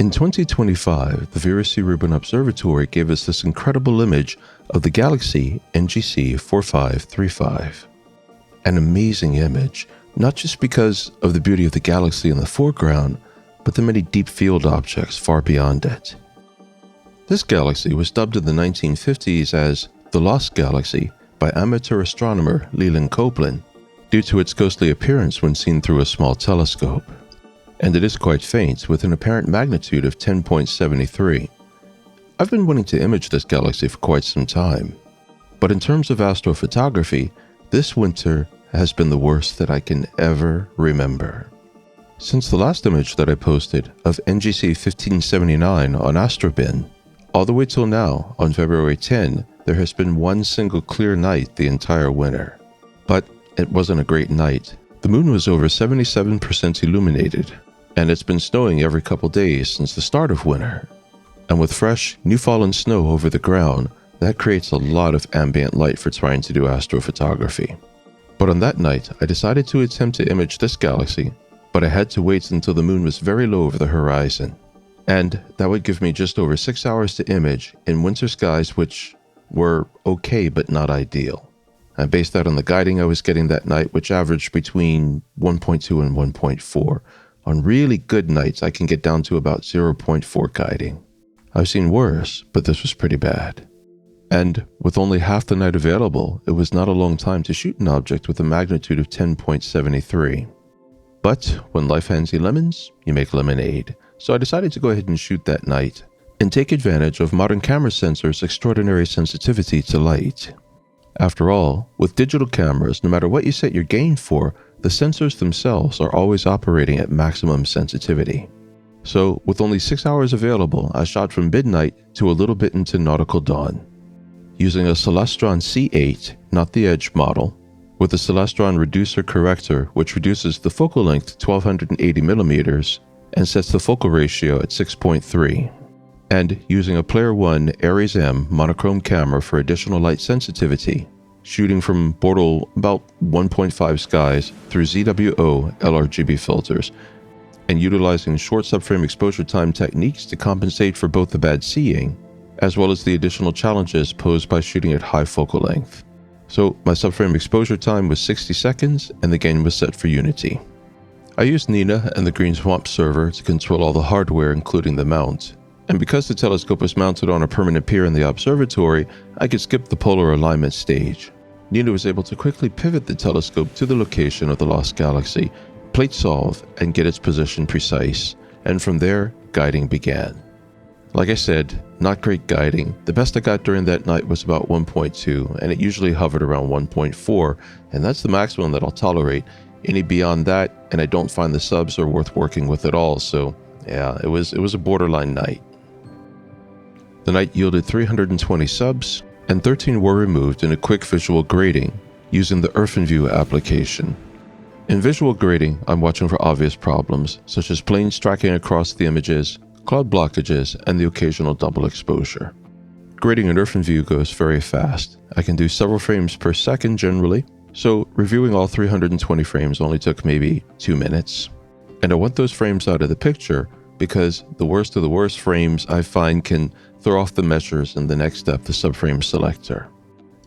In 2025, the Vera C Rubin Observatory gave us this incredible image of the galaxy NGC 4535. An amazing image, not just because of the beauty of the galaxy in the foreground, but the many deep field objects far beyond it. This galaxy was dubbed in the 1950s as the Lost Galaxy by amateur astronomer Leland Copeland due to its ghostly appearance when seen through a small telescope. And it is quite faint, with an apparent magnitude of 10.73. I've been wanting to image this galaxy for quite some time, but in terms of astrophotography, this winter has been the worst that I can ever remember. Since the last image that I posted of NGC 1579 on Astrobin, all the way till now, on February 10, there has been one single clear night the entire winter. But it wasn't a great night. The moon was over 77% illuminated, and it's been snowing every couple days since the start of winter. And with fresh, new fallen snow over the ground, that creates a lot of ambient light for trying to do astrophotography. But on that night, I decided to attempt to image this galaxy, but I had to wait until the moon was very low over the horizon. And that would give me just over 6 hours to image in winter skies which were okay but not ideal. I based that on the guiding I was getting that night, which averaged between 1.2 and 1.4. On really good nights, I can get down to about 0.4 guiding. I've seen worse, but this was pretty bad. And with only half the night available, it was not a long time to shoot an object with a magnitude of 10.73. But when life hands you lemons, you make lemonade. So I decided to go ahead and shoot that night and take advantage of modern camera sensors' extraordinary sensitivity to light. After all, with digital cameras, no matter what you set your gain for, the sensors themselves are always operating at maximum sensitivity. So, with only 6 hours available, I shot from midnight to a little bit into nautical dawn. Using a Celestron C8, not the Edge model, with a Celestron reducer corrector which reduces the focal length to 1280 millimeters and sets the focal ratio at 6.3. And using a Player One Aries M monochrome camera for additional light sensitivity, shooting from Bortle about 1.5 skies through ZWO LRGB filters, and utilizing short subframe exposure time techniques to compensate for both the bad seeing, as well as the additional challenges posed by shooting at high focal length. So my subframe exposure time was 60 seconds and the gain was set for Unity. I used Nina and the Green Swamp server to control all the hardware including the mount. And because the telescope was mounted on a permanent pier in the observatory, I could skip the polar alignment stage. Nina was able to quickly pivot the telescope to the location of the lost galaxy, plate solve, and get its position precise. And from there, guiding began. Like I said, not great guiding. The best I got during that night was about 1.2, and it usually hovered around 1.4, and that's the maximum that I'll tolerate. Any beyond that, and I don't find the subs are worth working with at all, so yeah, it was a borderline night. The night yielded 320 subs, and 13 were removed in a quick visual grading using the EarthInView application. In visual grading, I'm watching for obvious problems, such as planes tracking across the images, cloud blockages, and the occasional double exposure. Grading in EarthInView goes very fast. I can do several frames per second generally, so reviewing all 320 frames only took maybe 2 minutes. And I want those frames out of the picture because the worst of the worst frames I find can throw off the measures in the next step, the subframe selector.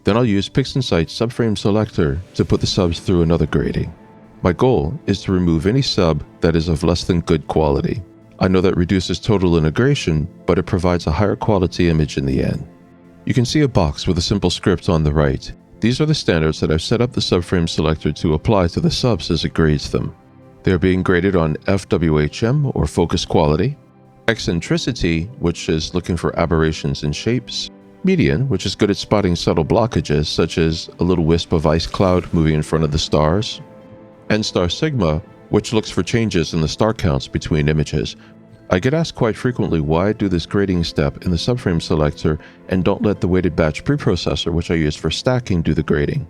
Then I'll use PixInsight's subframe selector to put the subs through another grading. My goal is to remove any sub that is of less than good quality. I know that reduces total integration, but it provides a higher quality image in the end. You can see a box with a simple script on the right. These are the standards that I've set up the subframe selector to apply to the subs as it grades them. They are being graded on FWHM, or focus quality, eccentricity, which is looking for aberrations in shapes, median, which is good at spotting subtle blockages such as a little wisp of ice cloud moving in front of the stars, and star sigma, which looks for changes in the star counts between images. I get asked quite frequently why I do this grading step in the subframe selector and don't let the weighted batch preprocessor, which I use for stacking, do the grading.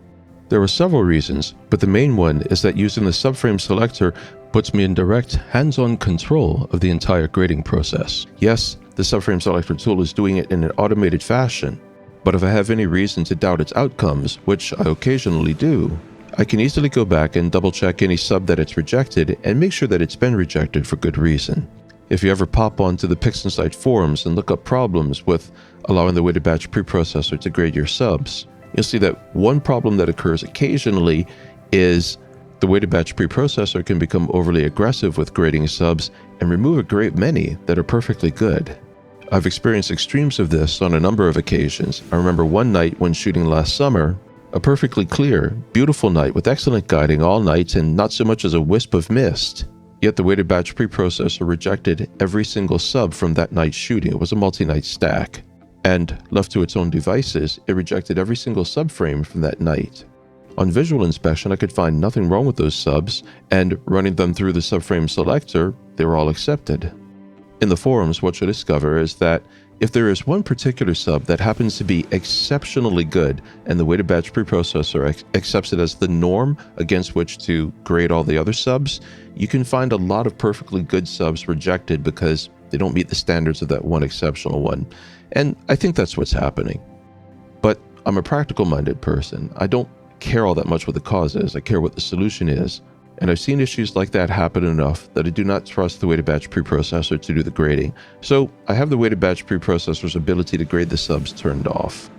There are several reasons, but the main one is that using the subframe selector puts me in direct hands-on control of the entire grading process. Yes, the subframe selector tool is doing it in an automated fashion, but if I have any reason to doubt its outcomes, which I occasionally do, I can easily go back and double check any sub that it's rejected and make sure that it's been rejected for good reason. If you ever pop onto the PixInsight forums and look up problems with allowing the weighted batch preprocessor to grade your subs, you'll see that one problem that occurs occasionally is the weighted batch preprocessor can become overly aggressive with grading subs and remove a great many that are perfectly good. I've experienced extremes of this on a number of occasions. I remember one night when shooting last summer, a perfectly clear, beautiful night with excellent guiding all night and not so much as a wisp of mist. Yet the weighted batch preprocessor rejected every single sub from that night's shooting. It was a multi-night stack. And left to its own devices, it rejected every single subframe from that night. On visual inspection, I could find nothing wrong with those subs, and running them through the subframe selector, they were all accepted. In the forums, what you'll discover is that if there is one particular sub that happens to be exceptionally good and the weighted batch preprocessor accepts it as the norm against which to grade all the other subs, you can find a lot of perfectly good subs rejected because they don't meet the standards of that one exceptional one. And I think that's what's happening. But I'm a practical-minded person. I don't care all that much what the cause is. I care what the solution is. And I've seen issues like that happen enough that I do not trust the weighted batch preprocessor to do the grading. So I have the weighted batch preprocessor's ability to grade the subs turned off.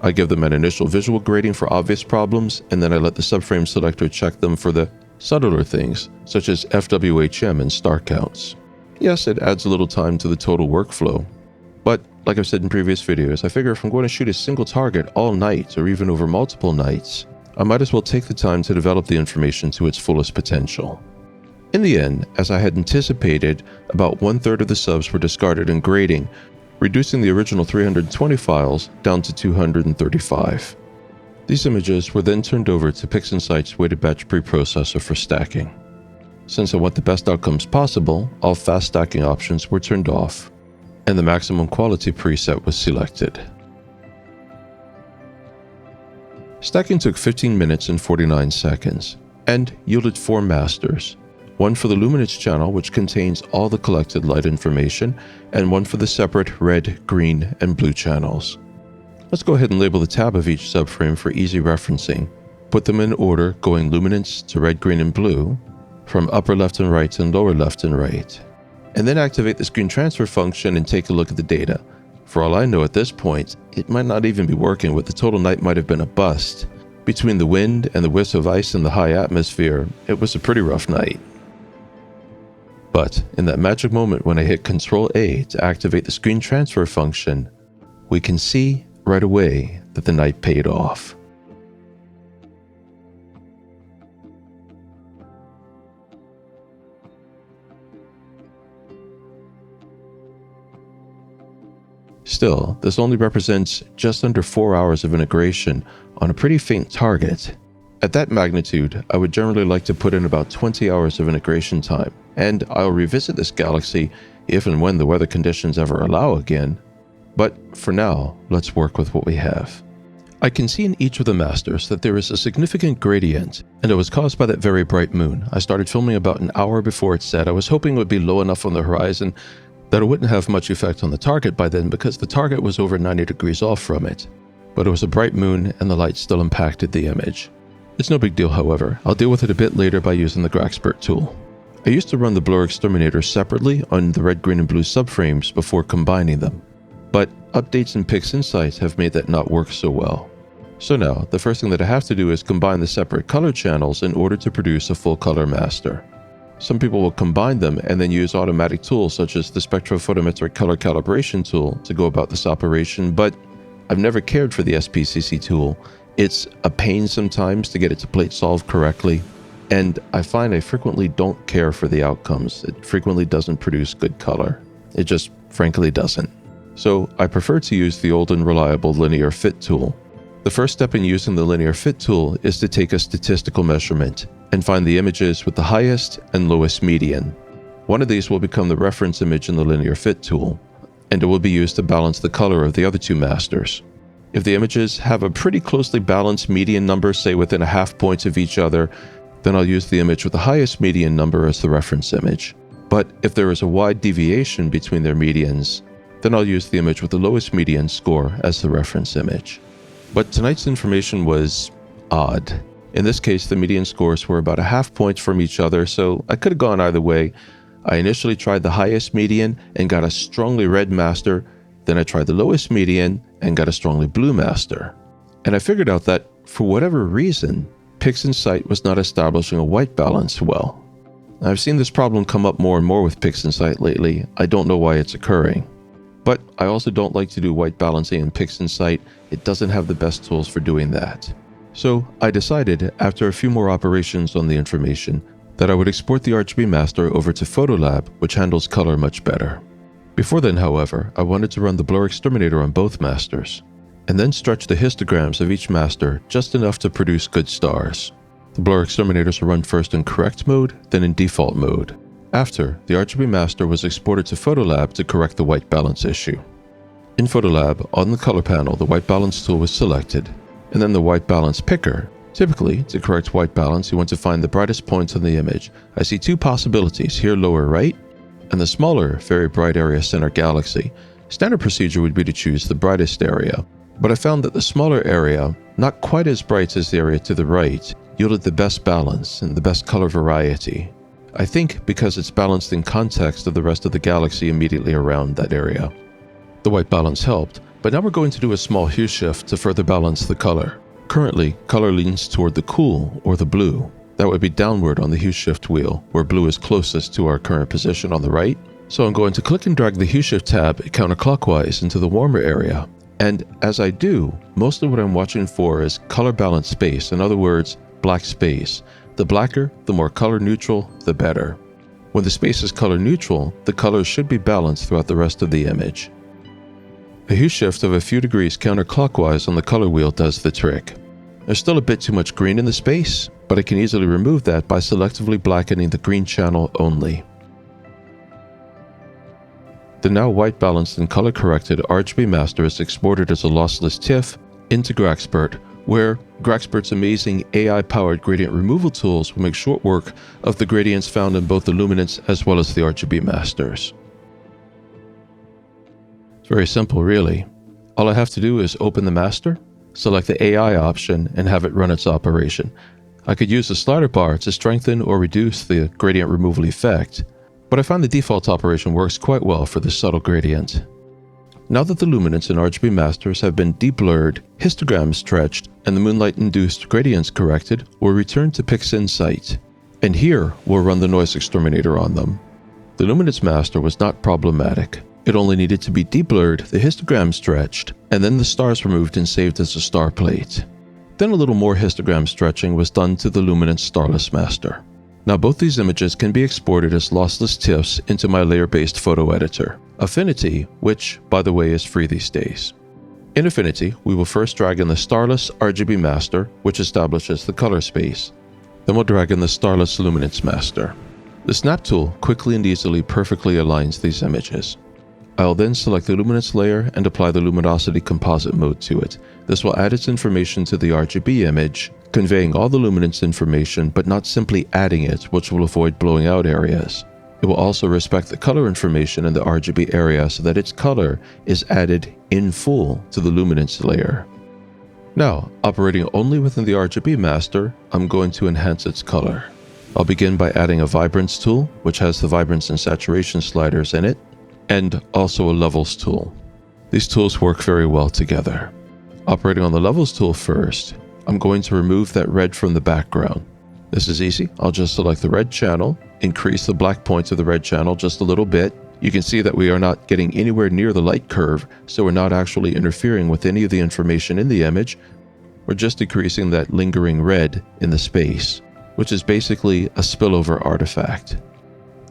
I give them an initial visual grading for obvious problems, and then I let the subframe selector check them for the subtler things, such as FWHM and star counts. Yes, it adds a little time to the total workflow. But like I've said in previous videos, I figure if I'm going to shoot a single target all night or even over multiple nights, I might as well take the time to develop the information to its fullest potential. In the end, as I had anticipated, about 1/3 of the subs were discarded in grading, reducing the original 320 files down to 235. These images were then turned over to PixInsight's weighted batch preprocessor for stacking. Since I want the best outcomes possible, all fast stacking options were turned off, and the maximum quality preset was selected. Stacking took 15 minutes and 49 seconds, and yielded 4 masters. One for the Luminance channel, which contains all the collected light information, and one for the separate red, green, and blue channels. Let's go ahead and label the tab of each subframe for easy referencing. Put them in order, going luminance to red, green, and blue, from upper left and right and lower left and right. And then activate the screen transfer function and take a look at the data. For all I know at this point, it might not even be working, but the total night might have been a bust. Between the wind and the wisps of ice in the high atmosphere, it was a pretty rough night. But in that magic moment when I hit Ctrl-A to activate the screen transfer function, we can see right away that the night paid off. Still, this only represents just under 4 hours of integration on a pretty faint target. At that magnitude, I would generally like to put in about 20 hours of integration time, and I'll revisit this galaxy if and when the weather conditions ever allow again. But for now, let's work with what we have. I can see in each of the masters that there is a significant gradient, and it was caused by that very bright moon. I started filming about an hour before it set. I was hoping it would be low enough on the horizon that it wouldn't have much effect on the target by then, because the target was over 90 degrees off from it. But it was a bright moon and the light still impacted the image. It's no big deal, however. I'll deal with it a bit later by using the Graxpert tool. I used to run the blur exterminator separately on the red, green, and blue subframes before combining them. But updates in PixInsight have made that not work so well. So now, the first thing that I have to do is combine the separate color channels in order to produce a full color master. Some people will combine them and then use automatic tools such as the spectrophotometric color calibration tool to go about this operation, but I've never cared for the SPCC tool. It's a pain sometimes to get it to plate solve correctly, and I find I frequently don't care for the outcomes. It frequently doesn't produce good color. It just frankly doesn't. So I prefer to use the old and reliable linear fit tool. The first step in using the linear fit tool is to take a statistical measurement and find the images with the highest and lowest median. One of these will become the reference image in the linear fit tool, and it will be used to balance the color of the other two masters. If the images have a pretty closely balanced median number, say within a half point of each other, then I'll use the image with the highest median number as the reference image. But if there is a wide deviation between their medians, then I'll use the image with the lowest median score as the reference image. But tonight's information was odd. In this case, the median scores were about a half point from each other, so I could have gone either way. I initially tried the highest median and got a strongly red master, then I tried the lowest median and got a strongly blue master. And I figured out that, for whatever reason, PixInsight was not establishing a white balance well. I've seen this problem come up more and more with PixInsight lately. I don't know why it's occurring. But I also don't like to do white balancing in PixInsight. It doesn't have the best tools for doing that. So I decided, after a few more operations on the information, that I would export the RGB master over to Photolab, which handles color much better. Before then, however, I wanted to run the blur exterminator on both masters, and then stretch the histograms of each master just enough to produce good stars. The blur exterminators are run first in correct mode, then in default mode. After, the RGB master was exported to Photolab to correct the white balance issue. In Photolab, on the color panel, the white balance tool was selected, and then the white balance picker. Typically, to correct white balance, you want to find the brightest points on the image. I see two possibilities, here lower right, and the smaller, very bright area center galaxy. Standard procedure would be to choose the brightest area, but I found that the smaller area, not quite as bright as the area to the right, yielded the best balance and the best color variety. I think because it's balanced in context of the rest of the galaxy immediately around that area. The white balance helped, but now we're going to do a small hue shift to further balance the color. Currently, color leans toward the cool, or the blue. That would be downward on the hue shift wheel, where blue is closest to our current position on the right. So I'm going to click and drag the hue shift tab counterclockwise into the warmer area. And as I do, mostly what I'm watching for is color balance space, in other words, black space. The blacker, the more color neutral, the better. When the space is color neutral, the colors should be balanced throughout the rest of the image. A hue shift of a few degrees counterclockwise on the color wheel does the trick. There's still a bit too much green in the space, but I can easily remove that by selectively blackening the green channel only. The now white balanced and color corrected RGB master is exported as a lossless TIFF into Graxpert, where Graxpert's amazing AI-powered gradient removal tools will make short work of the gradients found in both the Luminance as well as the RGB masters. It's very simple, really. All I have to do is open the master, select the AI option, and have it run its operation. I could use the slider bar to strengthen or reduce the gradient removal effect, but I find the default operation works quite well for this subtle gradient. Now that the Luminance and RGB masters have been deblurred, histograms stretched, and the moonlight-induced gradients corrected, we'll return to PixInsight. And here, we'll run the noise exterminator on them. The Luminance master was not problematic. It only needed to be deblurred, the histogram stretched, and then the stars removed and saved as a star plate. Then a little more histogram stretching was done to the Luminance starless master. Now both these images can be exported as lossless TIFFs into my layer-based photo editor, Affinity, which, by the way, is free these days. In Affinity, we will first drag in the starless RGB master, which establishes the color space. Then we'll drag in the starless Luminance master. The snap tool quickly and easily perfectly aligns these images. I'll then select the luminance layer and apply the luminosity composite mode to it. This will add its information to the RGB image, conveying all the luminance information but not simply adding it, which will avoid blowing out areas. It will also respect the color information in the RGB area so that its color is added in full to the luminance layer. Now, operating only within the RGB master, I'm going to enhance its color. I'll begin by adding a vibrance tool, which has the vibrance and saturation sliders in it, and also a levels tool. These tools work very well together. Operating on the levels tool first, I'm going to remove that red from the background. This is easy. I'll just select the red channel, increase the black points of the red channel just a little bit. You can see that we are not getting anywhere near the light curve, so we're not actually interfering with any of the information in the image. We're just decreasing that lingering red in the space, which is basically a spillover artifact.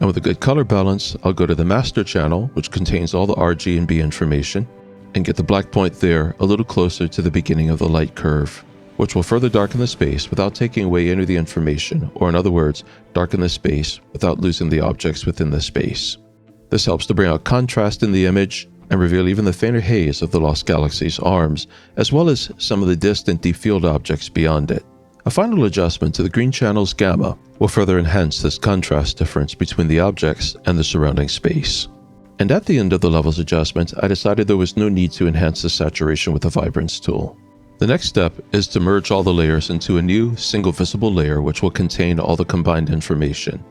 And with a good color balance, I'll go to the master channel, which contains all the RG and B information, and get the black point there a little closer to the beginning of the light curve, which will further darken the space without taking away any of the information, or in other words, darken the space without losing the objects within the space. This helps to bring out contrast in the image and reveal even the fainter haze of the lost galaxy's arms, as well as some of the distant deep field objects beyond it. A final adjustment to the green channel's gamma will further enhance this contrast difference between the objects and the surrounding space. And at the end of the levels adjustment, I decided there was no need to enhance the saturation with the vibrance tool. The next step is to merge all the layers into a new single visible layer which will contain all the combined information.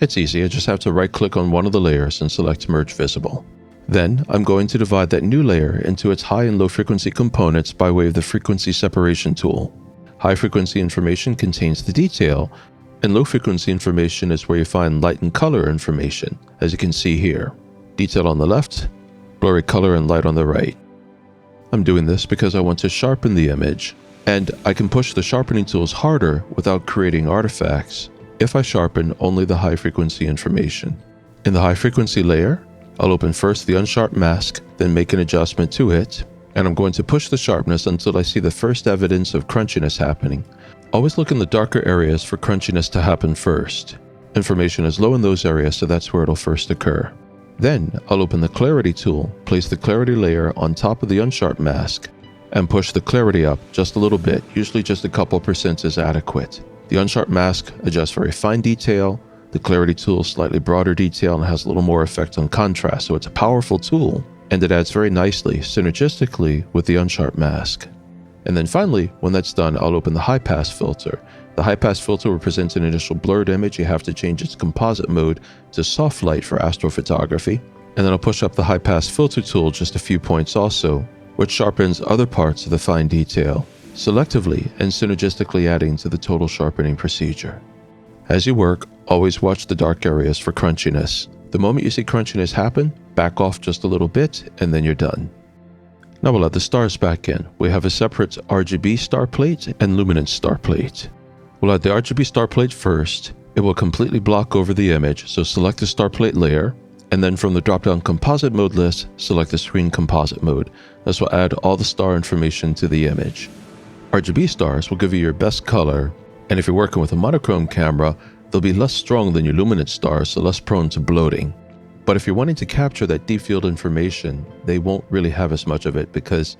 It's easy, I just have to right-click on one of the layers and select Merge Visible. Then, I'm going to divide that new layer into its high and low frequency components by way of the frequency separation tool. High frequency information contains the detail, and low frequency information is where you find light and color information, as you can see here. Detail on the left, blurry color and light on the right. I'm doing this because I want to sharpen the image, and I can push the sharpening tools harder without creating artifacts if I sharpen only the high frequency information. In the high frequency layer, I'll open first the unsharp mask, then make an adjustment to it, and I'm going to push the sharpness until I see the first evidence of crunchiness happening. Always look in the darker areas for crunchiness to happen first. Information is low in those areas, so that's where it'll first occur. Then, I'll open the clarity tool, place the clarity layer on top of the unsharp mask, and push the clarity up just a little bit, usually just a couple % is adequate. The unsharp mask adjusts very fine detail, the clarity tool slightly broader detail and has a little more effect on contrast, so it's a powerful tool, and it adds very nicely, synergistically, with the unsharp mask. And then finally, when that's done, I'll open the high pass filter. The high pass filter represents an initial blurred image. You have to change its composite mode to soft light for astrophotography. And then I'll push up the high pass filter tool just a few points also, which sharpens other parts of the fine detail, selectively and synergistically adding to the total sharpening procedure. As you work, always watch the dark areas for crunchiness. The moment you see crunchiness happen, back off just a little bit and then you're done. Now we'll add the stars back in. We have a separate RGB star plate and luminance star plate. We'll add the RGB star plate first. It will completely block over the image, so select the star plate layer, and then from the drop-down composite mode list, select the screen composite mode. This will add all the star information to the image. RGB stars will give you your best color, and if you're working with a monochrome camera, they'll be less strong than your luminance stars, so less prone to bloating. But if you're wanting to capture that deep field information, they won't really have as much of it because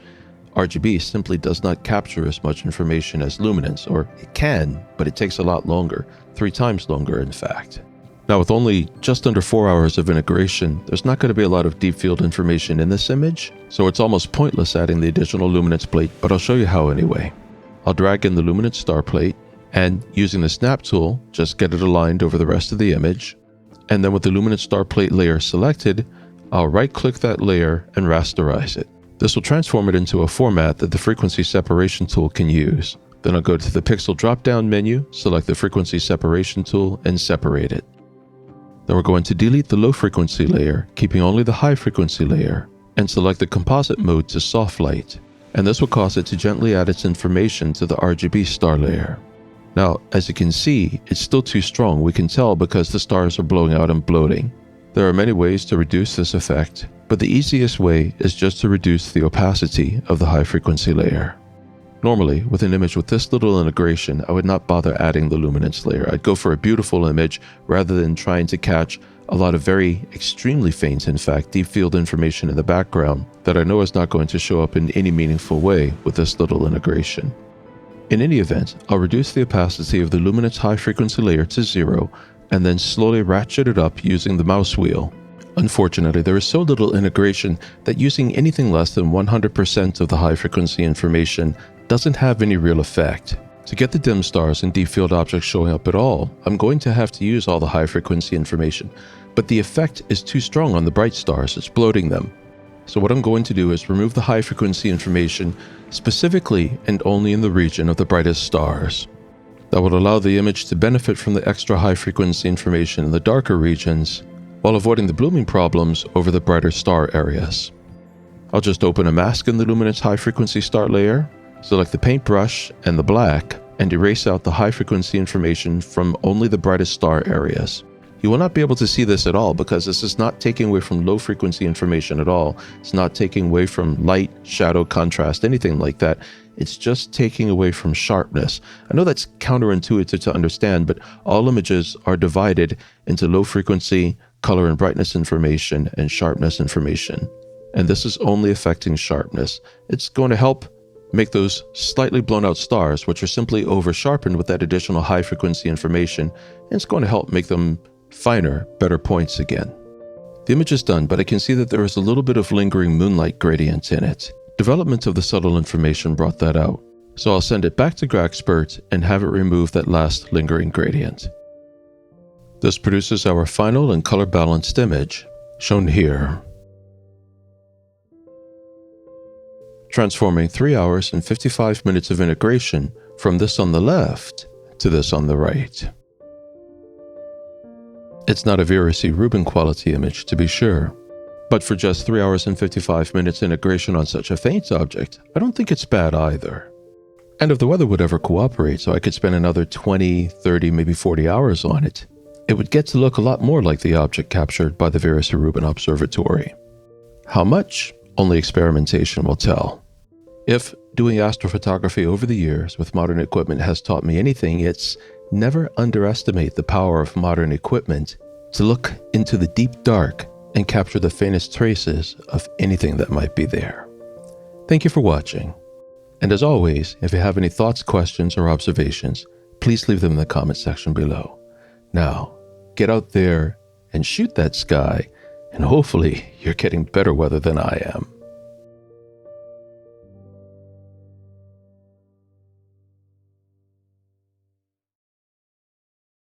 RGB simply does not capture as much information as luminance, or it can, but it takes a lot longer, 3 times longer in fact. Now with only just under 4 hours of integration, there's not going to be a lot of deep field information in this image, so it's almost pointless adding the additional luminance plate, but I'll show you how anyway. I'll drag in the luminance star plate, and using the snap tool, just get it aligned over the rest of the image. And then with the luminance star plate layer selected, I'll right-click that layer and rasterize it. This will transform it into a format that the frequency separation tool can use. Then I'll go to the pixel drop-down menu, select the frequency separation tool, and separate it. Then we're going to delete the low frequency layer, keeping only the high frequency layer, and select the composite mode to soft light. And this will cause it to gently add its information to the RGB star layer. Now, as you can see, it's still too strong. We can tell because the stars are blowing out and bloating. There are many ways to reduce this effect, but the easiest way is just to reduce the opacity of the high frequency layer. Normally, with an image with this little integration, I would not bother adding the luminance layer. I'd go for a beautiful image rather than trying to catch a lot of very extremely faint, in fact, deep field information in the background that I know is not going to show up in any meaningful way with this little integration. In any event, I'll reduce the opacity of the luminance high frequency layer to 0 and then slowly ratchet it up using the mouse wheel. Unfortunately, there is so little integration that using anything less than 100% of the high frequency information doesn't have any real effect. To get the dim stars and deep field objects showing up at all, I'm going to have to use all the high frequency information, but the effect is too strong on the bright stars, it's bloating them. So what I'm going to do is remove the high frequency information specifically and only in the region of the brightest stars. That will allow the image to benefit from the extra high frequency information in the darker regions while avoiding the blooming problems over the brighter star areas. I'll just open a mask in the luminance high frequency star layer, select the paintbrush and the black, and erase out the high frequency information from only the brightest star areas. You will not be able to see this at all because this is not taking away from low frequency information at all. It's not taking away from light, shadow, contrast, anything like that. It's just taking away from sharpness. I know that's counterintuitive to understand, but all images are divided into low frequency, color and brightness information, and sharpness information. And this is only affecting sharpness. It's going to help make those slightly blown out stars, which are simply over sharpened with that additional high frequency information, and it's going to help make them finer, better points again. The image is done, but I can see that there is a little bit of lingering moonlight gradient in it. Development of the subtle information brought that out, so I'll send it back to Grexpert and have it remove that last lingering gradient. This produces our final and color-balanced image, shown here. Transforming 3 hours and 55 minutes of integration from this on the left to this on the right. It's not a Vera C Rubin quality image, to be sure, but for just 3 hours and 55 minutes integration on such a faint object, I don't think it's bad either. And if the weather would ever cooperate so I could spend another 20, 30, maybe 40 hours on it, it would get to look a lot more like the object captured by the Vera C Rubin Observatory. How much? Only experimentation will tell. If doing astrophotography over the years with modern equipment has taught me anything, it's never underestimate the power of modern equipment to look into the deep dark and capture the faintest traces of anything that might be there. Thank you for watching. And as always, if you have any thoughts, questions, or observations, please leave them in the comment section below. Now, get out there and shoot that sky, and hopefully you're getting better weather than I am.